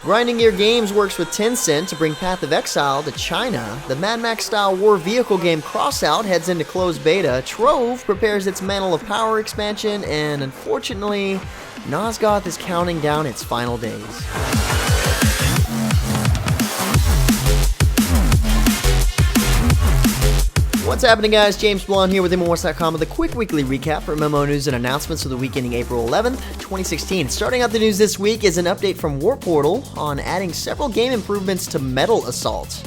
Grinding Gear Games works with Tencent to bring Path of Exile to China. The Mad Max-style war vehicle game Crossout heads into closed beta. Trove prepares its Mantle of Power expansion, and unfortunately, Nosgoth is counting down its final days. What's happening, guys? James Blonde here with MMOHuts.com with a quick weekly recap for MMO news and announcements for the week ending April 11th, 2016. Starting out the news this week is an update from WarpPortal on adding several game improvements to Metal Assault.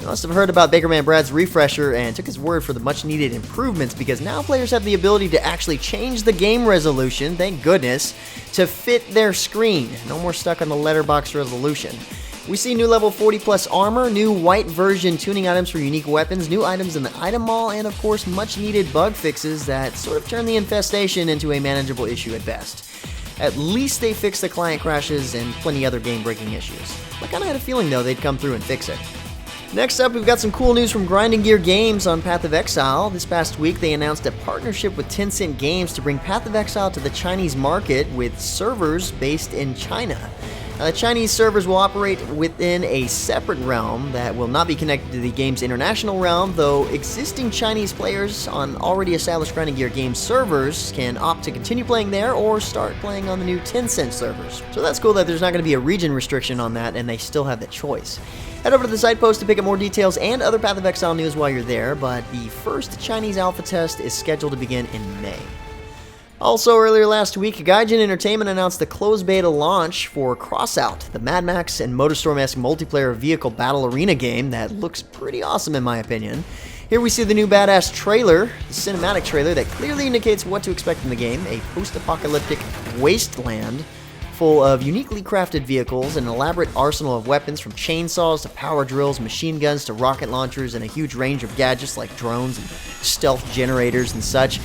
You must have heard about Bakerman Brad's refresher and took his word for the much needed improvements, because now players have the ability to actually change the game resolution, thank goodness, to fit their screen. No more stuck on the letterbox resolution. We see new level 40 plus armor, new white version tuning items for unique weapons, new items in the item mall, and of course much needed bug fixes that sort of turn the infestation into a manageable issue at best. At least they fixed the client crashes and plenty other game breaking issues. I kinda had a feeling though they'd come through and fix it. Next up, we've got some cool news from Grinding Gear Games on Path of Exile. This past week, they announced a partnership with Tencent Games to bring Path of Exile to the Chinese market with servers based in China. The Chinese servers will operate within a separate realm that will not be connected to the game's international realm, though existing Chinese players on already established Grinding Gear Games servers can opt to continue playing there or start playing on the new Tencent servers. So that's cool that there's not going to be a region restriction on that, and they still have that choice. Head over to the site post to pick up more details and other Path of Exile news while you're there, but the first Chinese alpha test is scheduled to begin in May. Also, earlier last week, Gaijin Entertainment announced the closed beta launch for Crossout, the Mad Max and MotorStorm-esque multiplayer vehicle battle arena game that looks pretty awesome in my opinion. Here we see the new badass trailer, the cinematic trailer that clearly indicates what to expect in the game, a post-apocalyptic wasteland full of uniquely crafted vehicles, an elaborate arsenal of weapons from chainsaws to power drills, machine guns to rocket launchers, and a huge range of gadgets like drones and stealth generators and such.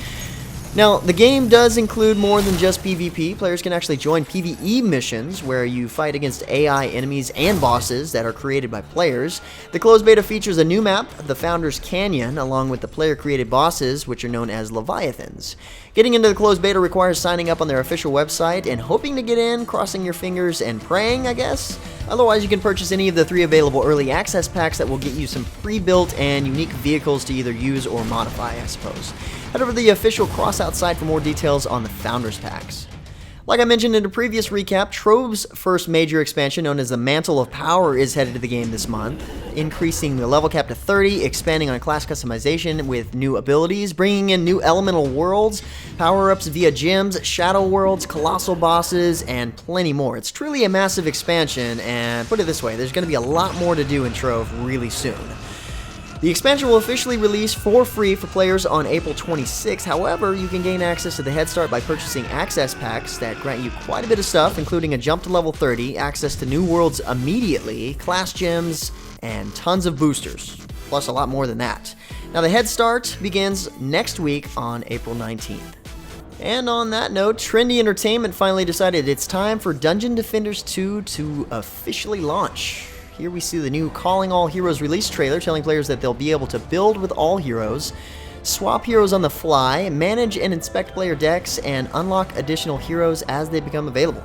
Now, the game does include more than just PvP. Players can actually join PvE missions where you fight against AI enemies and bosses that are created by players. The closed beta features a new map, the Founder's Canyon, along with the player-created bosses, which are known as Leviathans. Getting into the closed beta requires signing up on their official website and hoping to get in, crossing your fingers and praying, I guess. Otherwise, you can purchase any of the 3 available early access packs that will get you some pre-built and unique vehicles to either use or modify, I suppose. Head over to the official Crossout site for more details on the Founders Packs. Like I mentioned in a previous recap, Trove's first major expansion, known as the Mantle of Power, is headed to the game this month, increasing the level cap to 30, expanding on class customization with new abilities, bringing in new elemental worlds, power-ups via gems, shadow worlds, colossal bosses, and plenty more. It's truly a massive expansion, and put it this way, there's going to be a lot more to do in Trove really soon. The expansion will officially release for free for players on April 26. However, you can gain access to the head start by purchasing access packs that grant you quite a bit of stuff, including a jump to level 30, access to new worlds immediately, class gems, and tons of boosters, plus a lot more than that. Now, the head start begins next week on April 19th. And on that note, Trendy Entertainment finally decided it's time for Dungeon Defenders 2 to officially launch. Here we see the new Calling All Heroes release trailer telling players that they'll be able to build with all heroes, swap heroes on the fly, manage and inspect player decks, and unlock additional heroes as they become available.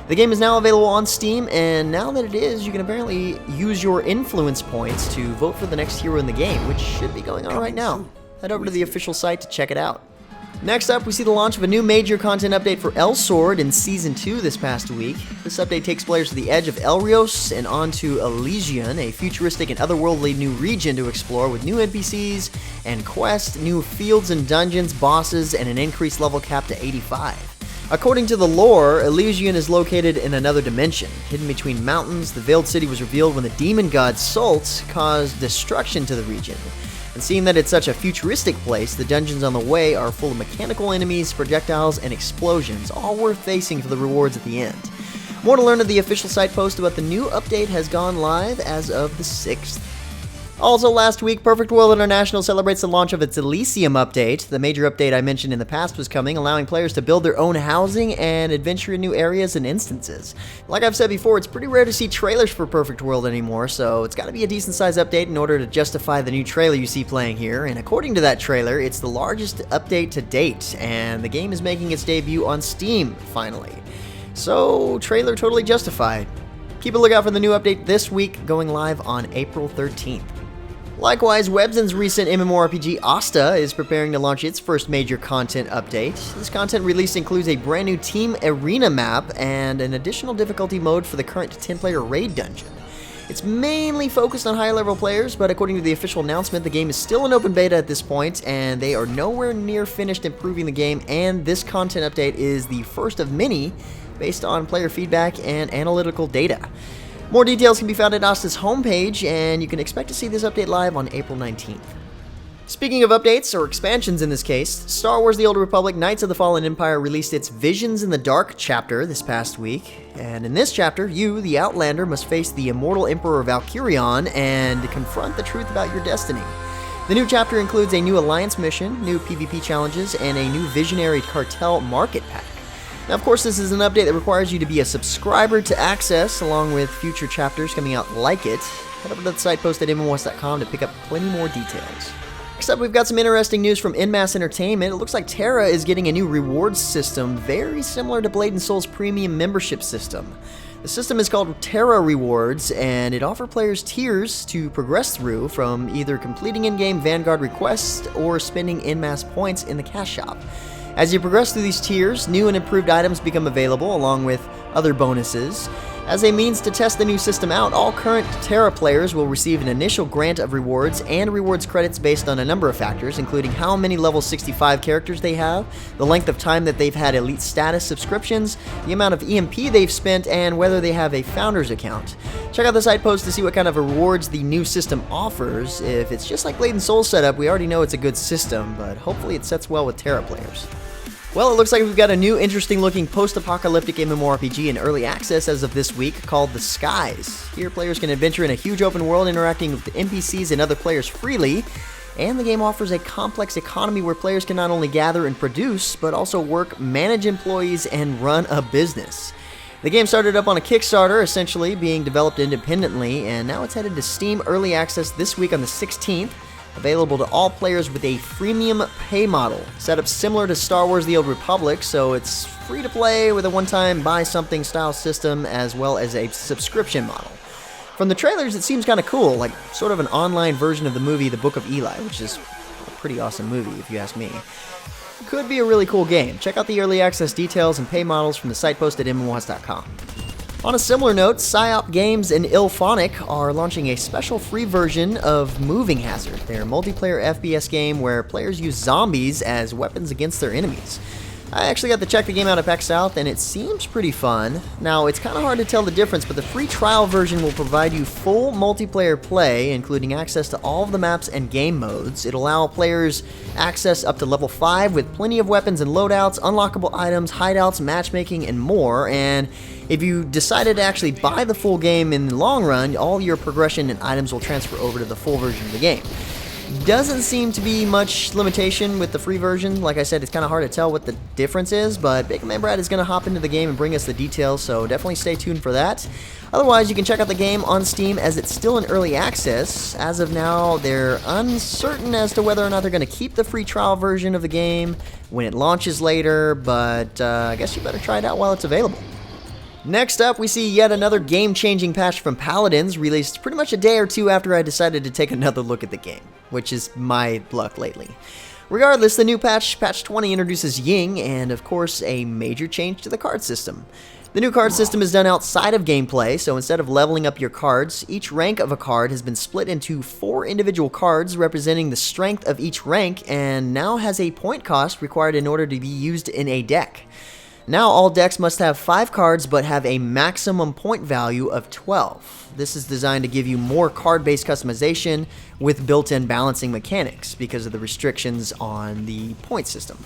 The game is now available on Steam, and now that it is, you can apparently use your influence points to vote for the next hero in the game, which should be going on right now. Head over to the official site to check it out. Next up, we see the launch of a new major content update for Elsword in Season 2 this past week. This update takes players to the Edge of Elrios and onto Elysion, a futuristic and otherworldly new region to explore with new NPCs and quests, new fields and dungeons, bosses, and an increased level cap to 85. According to the lore, Elysium is located in another dimension. Hidden between mountains, the Veiled City was revealed when the demon god Sult caused destruction to the region. And seeing that it's such a futuristic place, the dungeons on the way are full of mechanical enemies, projectiles, and explosions, all worth facing for the rewards at the end. More to learn at the official site post about the new update has gone live as of the 6th. Also last week, Perfect World International celebrates the launch of its Elysium update. The major update I mentioned in the past was coming, allowing players to build their own housing and adventure in new areas and instances. Like I've said before, it's pretty rare to see trailers for Perfect World anymore, so it's got to be a decent sized update in order to justify the new trailer you see playing here. And according to that trailer, it's the largest update to date, and the game is making its debut on Steam, finally. So, trailer totally justified. Keep a lookout for the new update this week, going live on April 13th. Likewise, Webzen's recent MMORPG ASTA is preparing to launch its first major content update. This content release includes a brand new team arena map and an additional difficulty mode for the current 10-player raid dungeon. It's mainly focused on high-level players, but according to the official announcement, the game is still in open beta at this point, and they are nowhere near finished improving the game, and this content update is the first of many based on player feedback and analytical data. More details can be found at ASTA's homepage, and you can expect to see this update live on April 19th. Speaking of updates, or expansions in this case, Star Wars The Old Republic Knights of the Fallen Empire released its Visions in the Dark chapter this past week, and in this chapter, you, the Outlander, must face the immortal Emperor Valkyrion and confront the truth about your destiny. The new chapter includes a new Alliance mission, new PvP challenges, and a new Visionary Cartel market pack. Now, of course, this is an update that requires you to be a subscriber to access, along with future chapters coming out like it. Head over to the site post at MMOHuts.com to pick up plenty more details. Next up, we've got some interesting news from Inmass Entertainment. It looks like Tera is getting a new rewards system very similar to Blade & Soul's premium membership system. The system is called Tera Rewards, and it offers players tiers to progress through, from either completing in-game Vanguard requests or spending in-mass points in the cash shop. As you progress through these tiers, new and improved items become available, along with other bonuses. As a means to test the new system out, all current Tera players will receive an initial grant of rewards and rewards credits based on a number of factors, including how many level 65 characters they have, the length of time that they've had elite status subscriptions, the amount of EMP they've spent, and whether they have a founder's account. Check out the site post to see what kind of rewards the new system offers. If it's just like Blade & Soul setup, we already know it's a good system, but hopefully it sets well with Tera players. Well, it looks like we've got a new interesting-looking post-apocalyptic MMORPG in early access as of this week called The Skies. Here, players can adventure in a huge open world interacting with the NPCs and other players freely, and the game offers a complex economy where players can not only gather and produce, but also work, manage employees, and run a business. The game started up on a Kickstarter, essentially being developed independently, and now it's headed to Steam Early Access this week on the 16th. Available to all players with a freemium pay model, set up similar to Star Wars The Old Republic, so it's free to play with a one-time buy something style system as well as a subscription model. From the trailers, it seems kind of cool, like sort of an online version of the movie The Book of Eli, which is a pretty awesome movie if you ask me. Could be a really cool game. Check out the early access details and pay models from the site post at MMOHuts.com. On a similar note, Psyop Games and Illphonic are launching a special free version of Moving Hazard, their multiplayer FPS game where players use zombies as weapons against their enemies. I actually got to check the game out at PAX South, and it seems pretty fun. Now, it's kind of hard to tell the difference, but the free trial version will provide you full multiplayer play, including access to all of the maps and game modes. It'll allow players access up to level 5 with plenty of weapons and loadouts, unlockable items, hideouts, matchmaking, and more. And if you decided to actually buy the full game in the long run, all your progression and items will transfer over to the full version of the game. Doesn't seem to be much limitation with the free version. Like I said, it's kind of hard to tell what the difference is, but Big Man Brad is going to hop into the game and bring us the details, so definitely stay tuned for that. Otherwise, you can check out the game on Steam as it's still in early access. As of now, they're uncertain as to whether or not they're going to keep the free trial version of the game when it launches later, but I guess you better try it out while it's available. Next up, we see yet another game-changing patch from Paladins, released pretty much a day or two after I decided to take another look at the game, which is my luck lately. Regardless, the new patch, Patch 20, introduces Ying, and of course, a major change to the card system. The new card system is done outside of gameplay, so instead of leveling up your cards, each rank of a card has been split into 4 individual cards representing the strength of each rank, and now has a point cost required in order to be used in a deck. Now all decks must have 5 cards but have a maximum point value of 12. This is designed to give you more card-based customization with built-in balancing mechanics because of the restrictions on the point system.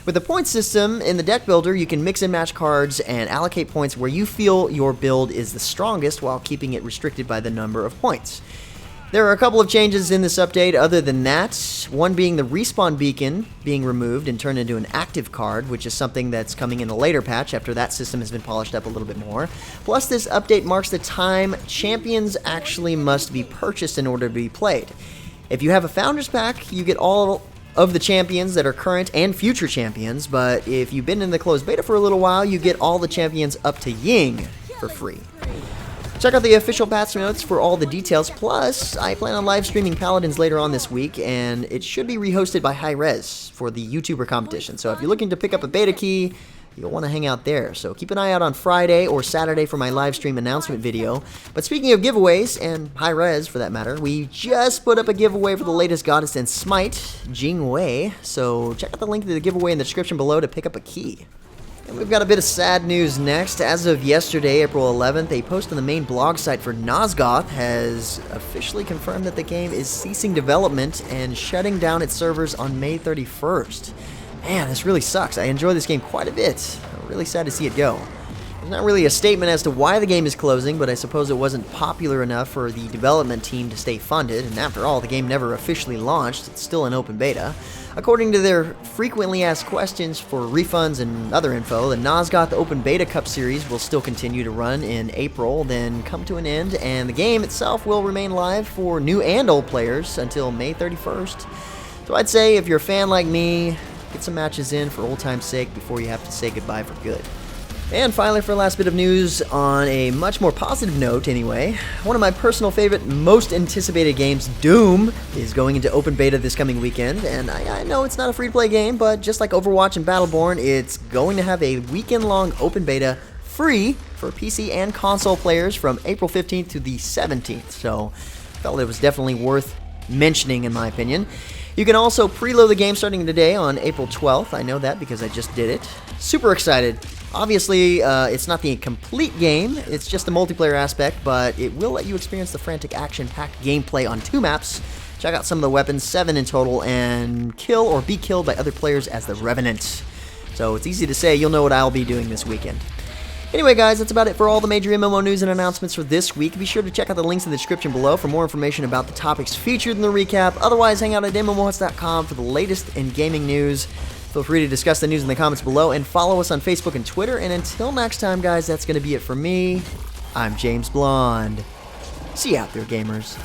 With the point system in the deck builder, you can mix and match cards and allocate points where you feel your build is the strongest while keeping it restricted by the number of points. There are a couple of changes in this update other than that, one being the respawn beacon being removed and turned into an active card, which is something that's coming in a later patch after that system has been polished up a little bit more. Plus, this update marks the time champions actually must be purchased in order to be played. If you have a Founders Pack, you get all of the champions that are current and future champions, but if you've been in the closed beta for a little while, you get all the champions up to Ying for free. Check out the official patch notes for all the details. Plus, I plan on live streaming Paladins later on this week, and it should be rehosted by Hi-Rez for the YouTuber competition. So if you're looking to pick up a beta key, you'll want to hang out there. So keep an eye out on Friday or Saturday for my live stream announcement video. But speaking of giveaways, and high-res for that matter, we just put up a giveaway for the latest goddess in Smite, Ying Wei. So check out the link to the giveaway in the description below to pick up a key. And we've got a bit of sad news next. As of yesterday, April 11th, a post on the main blog site for Nosgoth has officially confirmed that the game is ceasing development and shutting down its servers on May 31st. Man, this really sucks. I enjoy this game quite a bit. I'm really sad to see it go. There's not really a statement as to why the game is closing, but I suppose it wasn't popular enough for the development team to stay funded, and after all, the game never officially launched. It's still in open beta. According to their frequently asked questions for refunds and other info, the Nosgoth Open Beta Cup series will still continue to run in April, then come to an end, and the game itself will remain live for new and old players until May 31st. So I'd say if you're a fan like me, get some matches in for old time's sake before you have to say goodbye for good. And finally, for a last bit of news, on a much more positive note anyway, one of my personal favorite, most anticipated games, Doom, is going into open beta this coming weekend. And I know it's not a free-to-play game, but just like Overwatch and Battleborn, it's going to have a weekend-long open beta free for PC and console players from April 15th to the 17th. So I felt it was definitely worth mentioning in my opinion. You can also preload the game starting today on April 12th. I know that because I just did it. Super excited. Obviously, it's not the complete game, it's just the multiplayer aspect, but it will let you experience the frantic action-packed gameplay on 2 maps. Check out some of the weapons, 7 in total, and kill or be killed by other players as the Revenant. So it's easy to say, you'll know what I'll be doing this weekend. Anyway, guys, that's about it for all the major MMO news and announcements for this week. Be sure to check out the links in the description below for more information about the topics featured in the recap. Otherwise, hang out at MMOHuts.com for the latest in gaming news. Feel free to discuss the news in the comments below and follow us on Facebook and Twitter. And until next time, guys, that's going to be it for me. I'm James Blonde. See you out there, gamers.